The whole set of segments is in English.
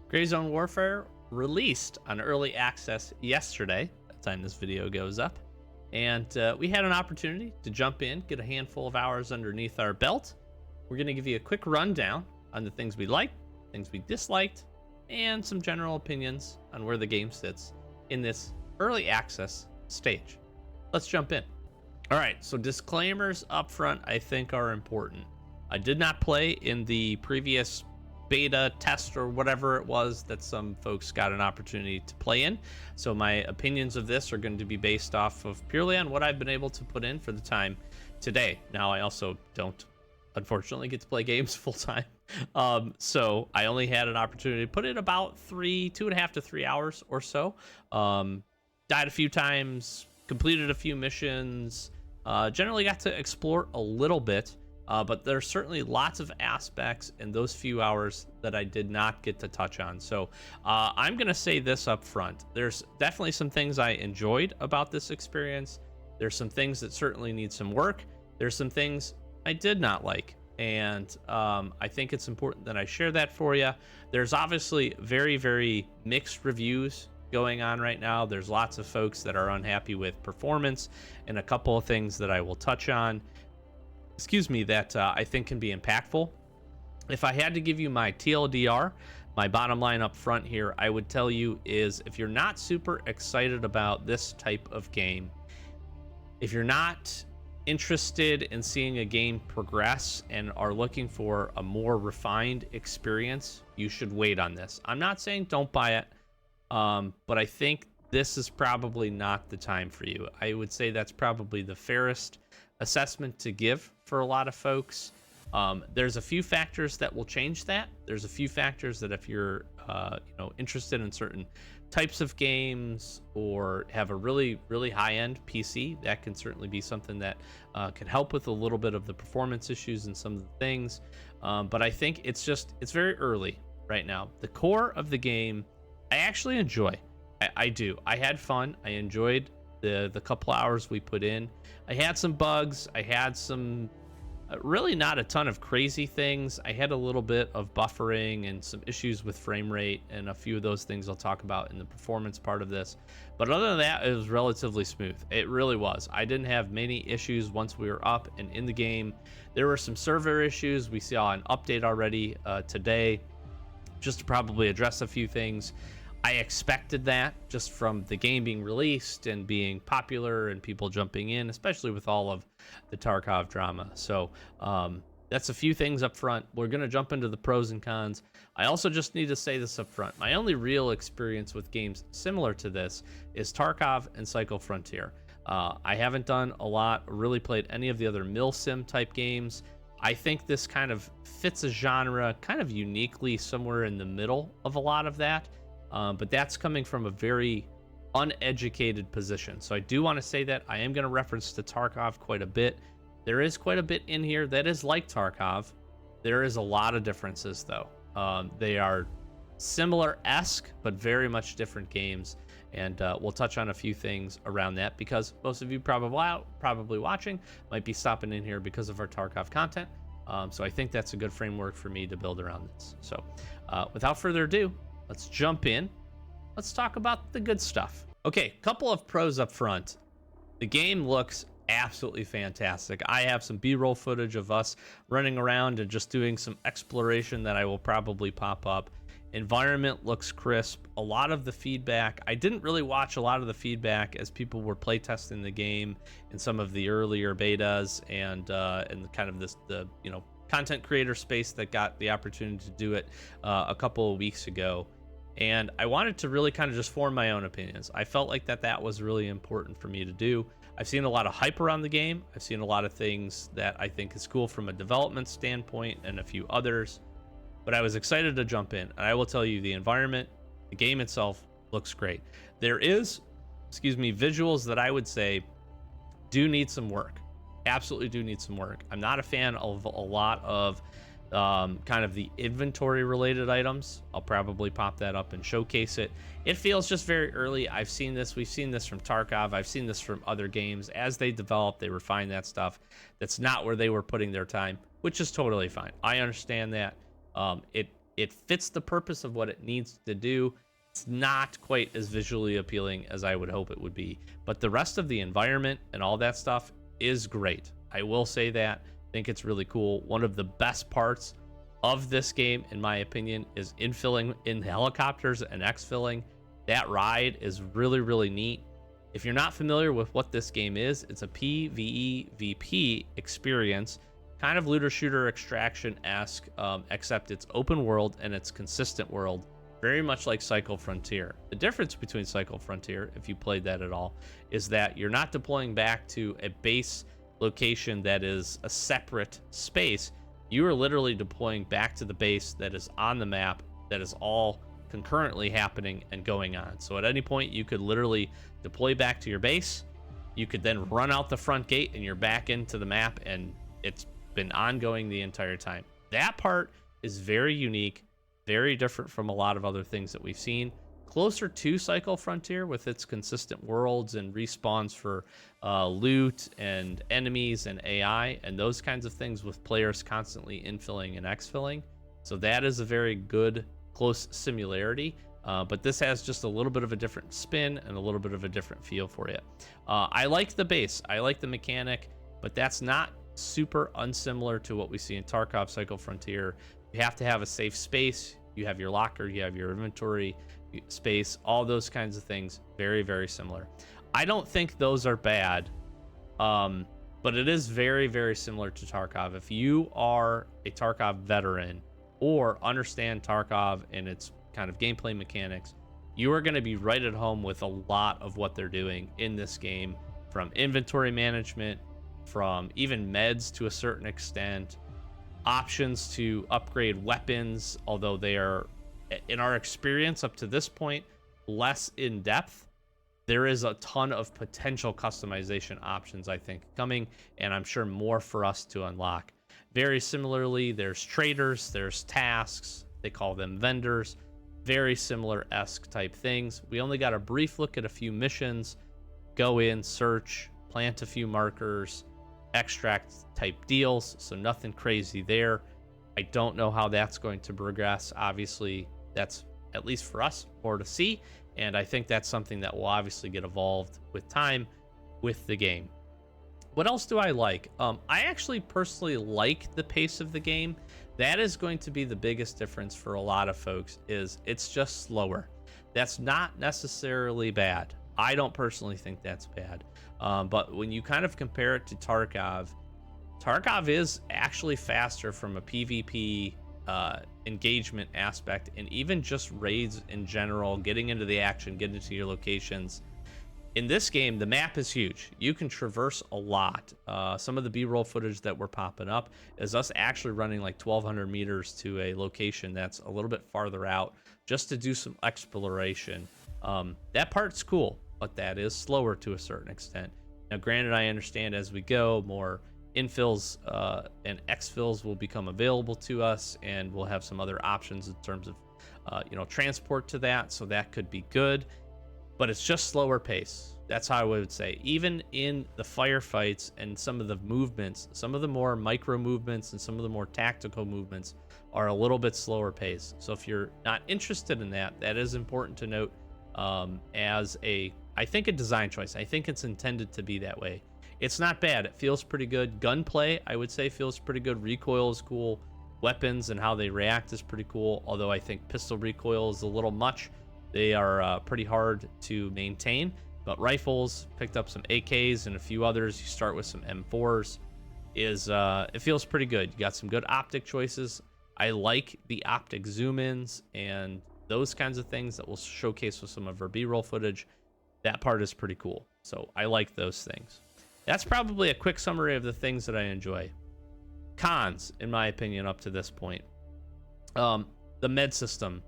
Gray Zone Warfare released on early access yesterday, by the time this video goes up. And we had an opportunity to jump in, get a handful of hours underneath our belt. We're going to give you a quick rundown on the things we liked, things we disliked, and some general opinions on where the game sits in this early access stage. Let's jump in. All right, so disclaimers up front I think are important. I did not play in the previous beta test or whatever it was that some folks got an opportunity to play in. So my opinions of this are going to be based off of purely on what I've been able to put in for the time today. Now, I also don't, unfortunately, get to play games full time. So I only had an opportunity to put in about 2.5 to 3 hours or so. Died a few times, completed a few missions, generally got to explore a little bit. But there's certainly lots of aspects in those few hours that I did not get to touch on. So I'm going to say this up front. There's definitely some things I enjoyed about this experience. There's some things that certainly need some work. There's some things I did not like. And I think it's important that I share that for you. There's obviously very, very mixed reviews going on right now. There's lots of folks that are unhappy with performance and a couple of things that I will touch on. That I think can be impactful. If I had to give you my TLDR, my bottom line up front here, I would tell you is if you're not super excited about this type of game, if you're not interested in seeing a game progress and are looking for a more refined experience, you should wait on this. I'm not saying don't buy it, but I think this is probably not the time for you. I would say that's probably the fairest assessment to give for a lot of folks. There's a few factors that will change that. There's a few factors that if you're interested in certain types of games or have a really, really high-end PC, that can certainly be something that can help with a little bit of the performance issues and some of the things. But I think it's very early right now. The core of the game, I actually enjoy. I do. I had fun. I enjoyed the couple hours we put in. I had some bugs. I had some really not a ton of crazy things. I had a little bit of buffering and some issues with frame rate and a few of those things I'll talk about in the performance part of this. But other than that, it was relatively smooth. It really was. I didn't have many issues once we were up and in the game. There were some server issues. We saw an update already today just to probably address a few things. I expected that just from the game being released and being popular and people jumping in, especially with all of the Tarkov drama. So that's a few things up front. We're going to jump into the pros and cons. I also just need to say this up front. My only real experience with games similar to this is Tarkov and Psycho Frontier. I haven't done a lot, really played any of the other milsim type games. I think this kind of fits a genre kind of uniquely somewhere in the middle of a lot of that. But that's coming from a very uneducated position. So I do want to say that I am going to reference to Tarkov quite a bit. There is quite a bit in here that is like Tarkov. There is a lot of differences, though. They are similar-esque, but very much different games. And we'll touch on a few things around that because most of you probably watching might be stopping in here because of our Tarkov content. So I think that's a good framework for me to build around this. So without further ado, let's jump in. Let's talk about the good stuff. Okay, couple of pros up front. The game looks absolutely fantastic. I have some B-roll footage of us running around and just doing some exploration that I will probably pop up. Environment looks crisp. A lot of the feedback, I didn't really watch a lot of the feedback as people were playtesting the game in some of the earlier betas and kind of the content creator space that got the opportunity to do it a couple of weeks ago. And I wanted to really kind of just form my own opinions. I felt like that was really important for me to do. I've seen a lot of hype around the game. I've seen a lot of things that I think is cool from a development standpoint and a few others. But I was excited to jump in. And I will tell you, the environment, the game itself looks great. There is, visuals that I would say do need some work. Absolutely do need some work. I'm not a fan of a lot of kind of the inventory related items. I'll probably pop that up and showcase it. It feels just very early. I've seen this. We've seen this from Tarkov. I've seen this from other games. As they develop, they refine that stuff. That's not where they were putting their time, which is totally fine. I understand that. It It fits the purpose of what it needs to do. It's not quite as visually appealing as I would hope it would be, but the rest of the environment and all that stuff is great. I will say that. I think it's really cool. One of the best parts of this game, in my opinion, is infilling in helicopters and exfilling. That ride is really, really neat. If you're not familiar with what this game is, it's a PvEVP experience, kind of looter shooter extraction-esque, except it's open world and it's consistent world, very much like Cycle Frontier. The difference between Cycle Frontier, if you played that at all, is that you're not deploying back to a base location that is a separate space. You are literally deploying back to the base that is on the map, that is all concurrently happening and going on. So at any point, you could literally deploy back to your base. You could then run out the front gate and you're back into the map, and it's been ongoing the entire time. That part is very unique, very different from a lot of other things that we've seen. Closer to Cycle Frontier with its consistent worlds and respawns for loot and enemies and AI and those kinds of things, with players constantly infilling and exfilling. So that is a very good close similarity, but this has just a little bit of a different spin and a little bit of a different feel for it. I like the base, I like the mechanic, but that's not super unsimilar to what we see in Tarkov Cycle Frontier. You have to have a safe space, you have your locker, you have your inventory space, all those kinds of things. Very, very similar. I don't think those are bad, but it is very, very similar to Tarkov. If you are a Tarkov veteran or understand Tarkov and its kind of gameplay mechanics, you are going to be right at home with a lot of what they're doing in this game, from inventory management, from even meds to a certain extent, options to upgrade weapons, although they are, in our experience up to this point, less in depth. There is a ton of potential customization options, I think, coming, and I'm sure more for us to unlock. Very similarly, there's traders, there's tasks, they call them vendors, very similar-esque type things. We only got a brief look at a few missions. Go in, search, plant a few markers, extract type deals, so nothing crazy there. I don't know how that's going to progress. Obviously, that's, at least for us, more to see, and I think that's something that will obviously get evolved with time with the game. What else do I like? I actually personally like the pace of the game. That is going to be the biggest difference for a lot of folks, is it's just slower. That's not necessarily bad. I don't personally think that's bad. But when you kind of compare it to Tarkov, Tarkov is actually faster from a PvP engagement aspect, and even just raids in general, getting into the action, getting to your locations. In this game, the map is huge. You can traverse a lot. Some of the B-roll footage that we're popping up is us actually running like 1,200 meters to a location that's a little bit farther out just to do some exploration. That part's cool, but that is slower to a certain extent. Now, granted, I understand as we go, more infills and exfills will become available to us, and we'll have some other options in terms of transport to that, so that could be good. But it's just slower pace. That's how I would say. Even in the firefights and some of the movements, some of the more micro movements and some of the more tactical movements are a little bit slower pace. So if you're not interested in that, that is important to note as I think a design choice. I think it's intended to be that way. It's not bad. It feels pretty good. Gunplay, I would say, feels pretty good. Recoil is cool. Weapons and how they react is pretty cool, although I think pistol recoil is a little much. They are pretty hard to maintain, but rifles, picked up some AKs and a few others. You start with some M4s. It feels pretty good. You got some good optic choices. I like the optic zoom-ins and those kinds of things that we'll showcase with some of our B-roll footage. That part is pretty cool. So I like those things. That's probably a quick summary of the things that I enjoy. Cons, in my opinion, up to this point. The med system.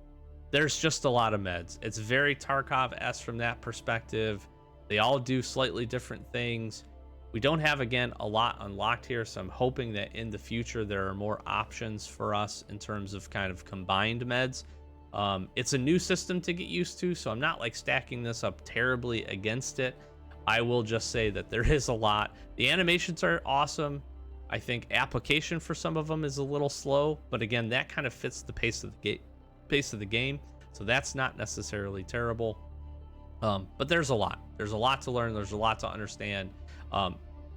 There's just a lot of meds. It's very Tarkov-esque from that perspective. They all do slightly different things. We don't have, again, a lot unlocked here, so I'm hoping that in the future there are more options for us in terms of kind of combined meds. It's a new system to get used to, so I'm not like stacking this up terribly against it. I will just say that there is a lot. The animations are awesome. I think application for some of them is a little slow, but again, that kind of fits the pace of the game, so that's not necessarily terrible. But there's a lot to learn, there's a lot to understand.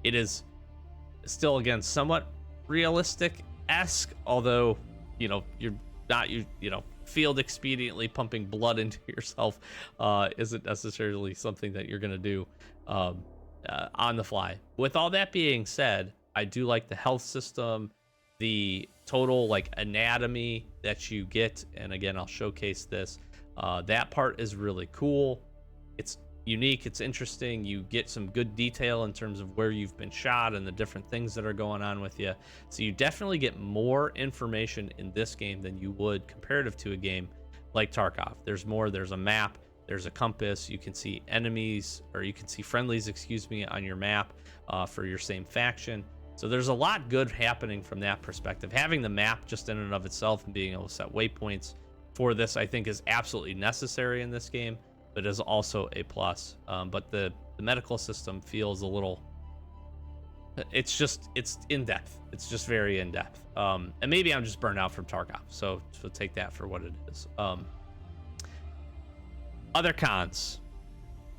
It is still, again, somewhat realistic-esque, although you're not field expediently pumping blood into yourself isn't necessarily something that you're going to do on the fly. With all that being said, I do like the health system, the total like anatomy that you get, and again, I'll showcase this. That part is really cool. It's unique, it's interesting. You get some good detail in terms of where you've been shot and the different things that are going on with you. So you definitely get more information in this game than you would comparative to a game like Tarkov. There's more, there's a map, there's a compass, you can see enemies, or you can see friendlies, excuse me, on your map for your same faction. So there's a lot good happening from that perspective. Having the map just in and of itself and being able to set waypoints for this, I think, is absolutely necessary in this game, but is also a plus. But the medical system feels a little, it's in depth. It's just very in depth. And maybe I'm just burnt out from Tarkov, so take that for what it is. Other cons.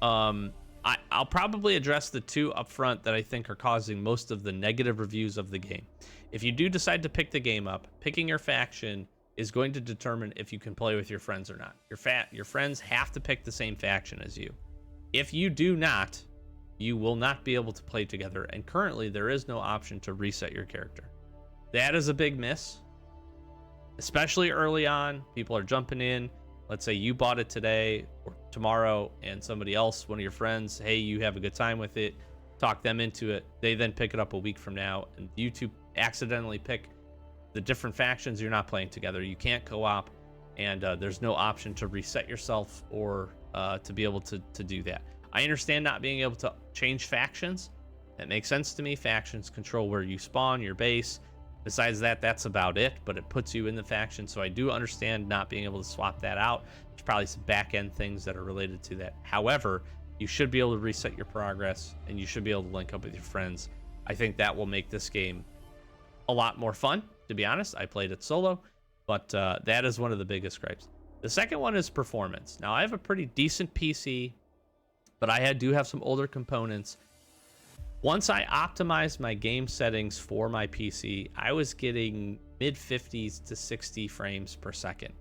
I'll probably address the two up front that I think are causing most of the negative reviews of the game. If you do decide to pick the game up, picking your faction is going to determine if you can play with your friends or not. Your friends have to pick the same faction as you. If you do not, you will not be able to play together, and currently there is no option to reset your character. That is a big miss, especially early on. People are jumping in. Let's say you bought it today or tomorrow, and somebody else, one of your friends, hey, you have a good time with it, talk them into it. They then pick it up a week from now, and you two accidentally pick the different factions. You're not playing together. You can't co-op, and there's no option to reset yourself or to be able to do that. I understand not being able to change factions. That makes sense to me. Factions control where you spawn, your base. Besides that, that's about it, but it puts you in the faction, so I do understand not being able to swap that out. There's probably some back-end things that are related to that. However, you should be able to reset your progress, and you should be able to link up with your friends. I think that will make this game a lot more fun, to be honest. I played it solo, but that is one of the biggest gripes. The second one is performance. Now, I have a pretty decent PC, but I do have some older components. Once I optimized my game settings for my PC, I was getting mid 50s to 60 frames per second.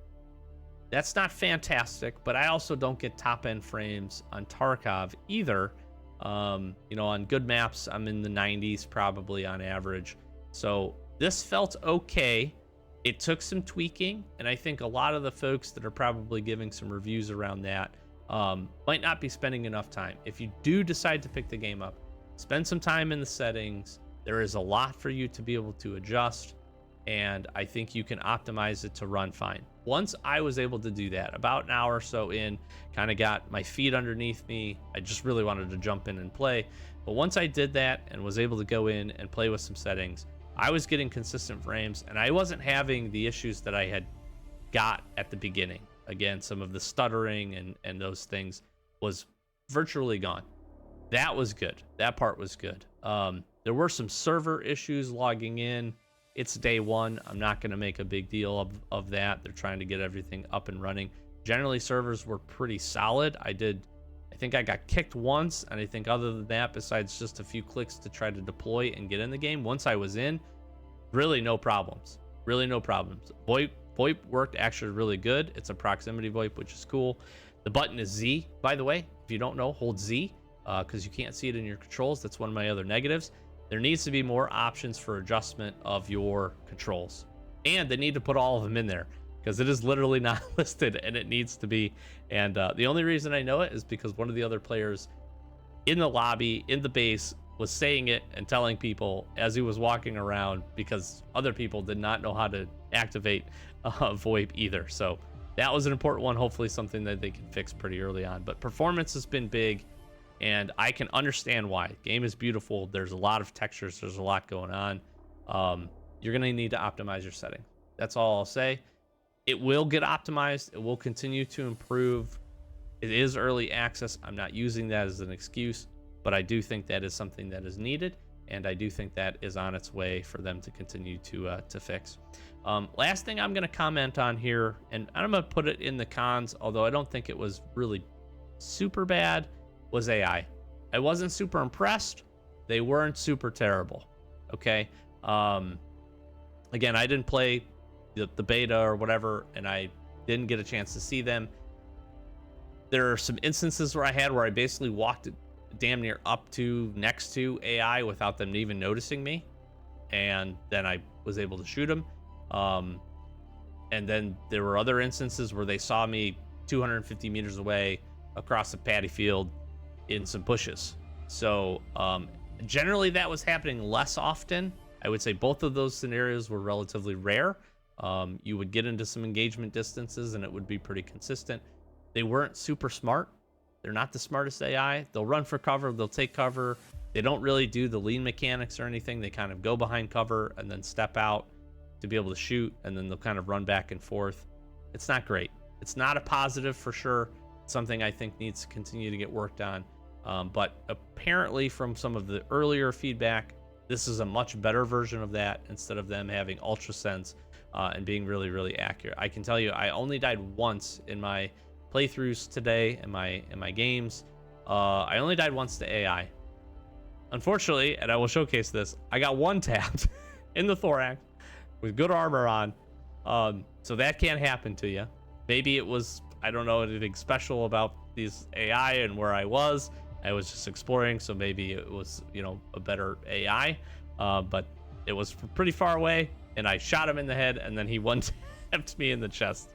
That's not fantastic, but I also don't get top end frames on Tarkov either. On good maps, I'm in the 90s probably on average. So this felt okay. It took some tweaking, and I think a lot of the folks that are probably giving some reviews around that might not be spending enough time. If you do decide to pick the game up, spend some time in the settings. There is a lot for you to be able to adjust, and I think you can optimize it to run fine. Once I was able to do that, about an hour or so in, kind of got my feet underneath me. I just really wanted to jump in and play. But once I did that and was able to go in and play with some settings, I was getting consistent frames, and I wasn't having the issues that I had got at the beginning. Again, some of the stuttering and those things was virtually gone. That was good. That part was good. There were some server issues logging in. It's day one. I'm not going to make a big deal of that. They're trying to get everything up and running. Generally, servers were pretty solid. I think I got kicked once, and I think other than that, besides just a few clicks to try to deploy and get in the game, once I was in, really no problems. Really no problems. VoIP worked actually really good. It's a proximity VoIP, which is cool. The button is Z, by the way. If you don't know, hold Z. Because you can't see it in your controls. That's one of my other negatives. There needs to be more options for adjustment of your controls, and they need to put all of them in there because it is literally not listed, and it needs to be. And the only reason I know it is because one of the other players in the lobby, in the base, was saying it and telling people as he was walking around, because other people did not know how to activate VoIP either. So that was an important one. Hopefully something that they can fix pretty early on. But performance has been big, and I can understand why. The game is beautiful. There's a lot of textures. There's a lot going on. You're going to need to optimize your settings. That's all I'll say. It will get optimized. It will continue to improve. It is early access. I'm not using that as an excuse, but I do think that is something that is needed. and I do think that is on its way for them to continue to fix. Last thing I'm going to comment on here, and I'm going to put it in the cons, although I don't think it was really super bad, was AI. I wasn't super impressed. They weren't super terrible. Okay. Again, I didn't play the beta or whatever, and I didn't get a chance to see them. There are some instances where I basically walked damn near up to next to AI without them even noticing me, and then I was able to shoot them. And then there were other instances where they saw me 250 meters away across a paddy field in some bushes. So generally that was happening less often. I would say both of those scenarios were relatively rare. You would get into some engagement distances and it would be pretty consistent. They weren't super smart. They're not the smartest AI. They'll run for cover, they'll take cover. They don't really do the lean mechanics or anything. They kind of go behind cover and then step out to be able to shoot, and then they'll kind of run back and forth. It's not great. It's not a positive for sure. It's something I think needs to continue to get worked on. But apparently from some of the earlier feedback, this is a much better version of that instead of them having ultra sense and being really, really accurate. I can tell you, I only died once in my playthroughs today in my games. I only died once to AI. Unfortunately, and I will showcase this, I got one tapped in the thorax with good armor on. So that can't happen to you. Maybe it was, I don't know anything special about these AI and where I was just exploring, so maybe it was, you know, a better AI. But it was pretty far away, and I shot him in the head, and then he one tapped me in the chest.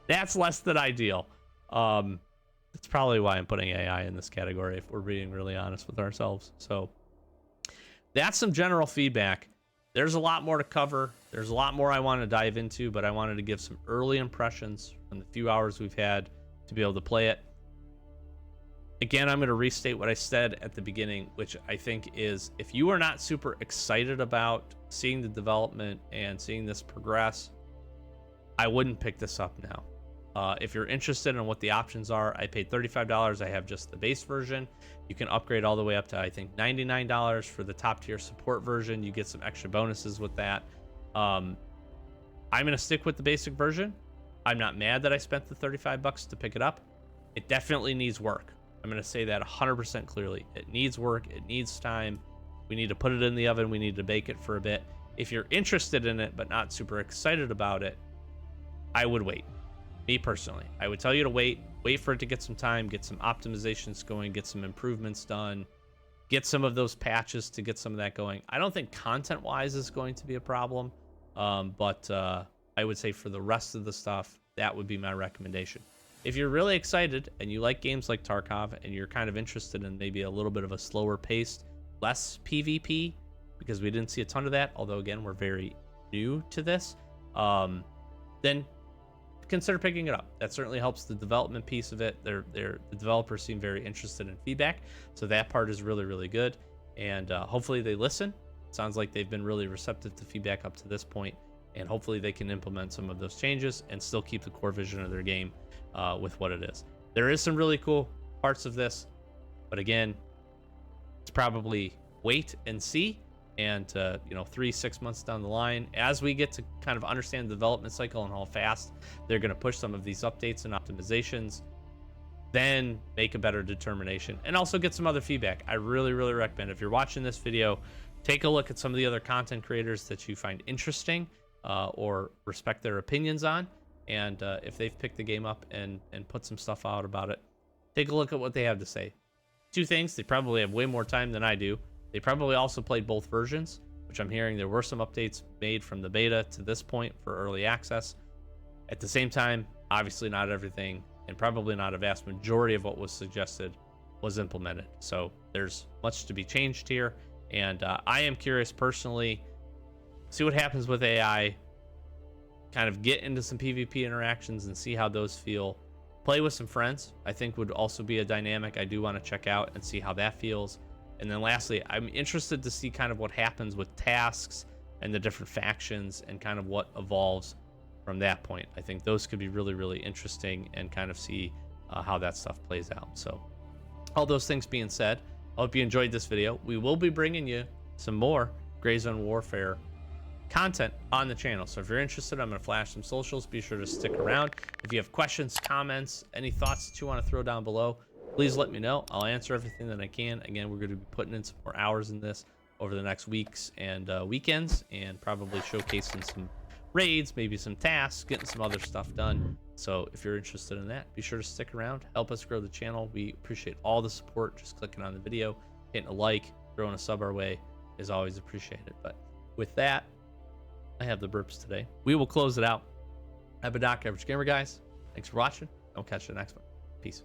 That's less than ideal. That's probably why I'm putting AI in this category, if we're being really honest with ourselves. So that's some general feedback. There's a lot more to cover. There's a lot more I want to dive into, but I wanted to give some early impressions from the few hours we've had to be able to play it. Again, I'm going to restate what I said at the beginning, which I think is, if you are not super excited about seeing the development and seeing this progress, I wouldn't pick this up now. If you're interested in what the options are, I paid $35. I have just the base version. You can upgrade all the way up to, I think, $99 for the top tier support version. You get some extra bonuses with that. I'm going to stick with the basic version. I'm not mad that I spent the $35 to pick it up. It definitely needs work. I'm going to say that 100% clearly. It needs work. It needs time. We need to put it in the oven. We need to bake it for a bit. If you're interested in it but not super excited about it, I would wait. Me personally, I would tell you to wait for it to get some time, get some optimizations going, get some improvements done, get some of those patches to get some of that going. I don't think content wise is going to be a problem, but I would say for the rest of the stuff, that would be my recommendation. If you're really excited and you like games like Tarkov and you're kind of interested in maybe a little bit of a slower paced, less PvP, because we didn't see a ton of that, although again, we're very new to this, then consider picking it up. That certainly helps the development piece of it. The developers seem very interested in feedback, so that part is really, really good. And hopefully they listen. Sounds like they've been really receptive to feedback up to this point, and hopefully they can implement some of those changes and still keep the core vision of their game with what it is. There is some really cool parts of this, but again, it's probably wait and see. And 3-6 months down the line, as we get to kind of understand the development cycle and how fast they're going to push some of these updates and optimizations, then make a better determination and also get some other feedback. I really, really recommend, if you're watching this video, take a look at some of the other content creators that you find interesting or respect their opinions on. And if they've picked the game up and put some stuff out about it, take a look at what they have to say. Two things: they probably have way more time than I do. They probably also played both versions, which I'm hearing there were some updates made from the beta to this point for early access. At the same time, obviously not everything, and probably not a vast majority of what was suggested, was implemented. So there's much to be changed here, and I am curious personally, see what happens with AI, kind of get into some PvP interactions and see how those feel. Play with some friends, I think, would also be a dynamic I do want to check out and see how that feels. And then lastly, I'm interested to see kind of what happens with tasks and the different factions and kind of what evolves from that point. I think those could be really, really interesting, and kind of see how that stuff plays out. So all those things being said, I hope you enjoyed this video. We will be bringing you some more Gray Zone Warfare content on the channel. So if you're interested, I'm going to flash some socials. Be sure to stick around. If you have questions, comments, any thoughts that you want to throw down below, please let me know. I'll answer everything that I can. Again, we're going to be putting in some more hours in this over the next weeks and weekends, and probably showcasing some raids, maybe some tasks, getting some other stuff done. So if you're interested in that, be sure to stick around, help us grow the channel. We appreciate all the support. Just clicking on the video, hitting a like, throwing a sub our way is always appreciated. But with that, I have the burps today. We will close it out. I've been Doc Average Gamer, guys. Thanks for watching. I'll catch you the next one. Peace.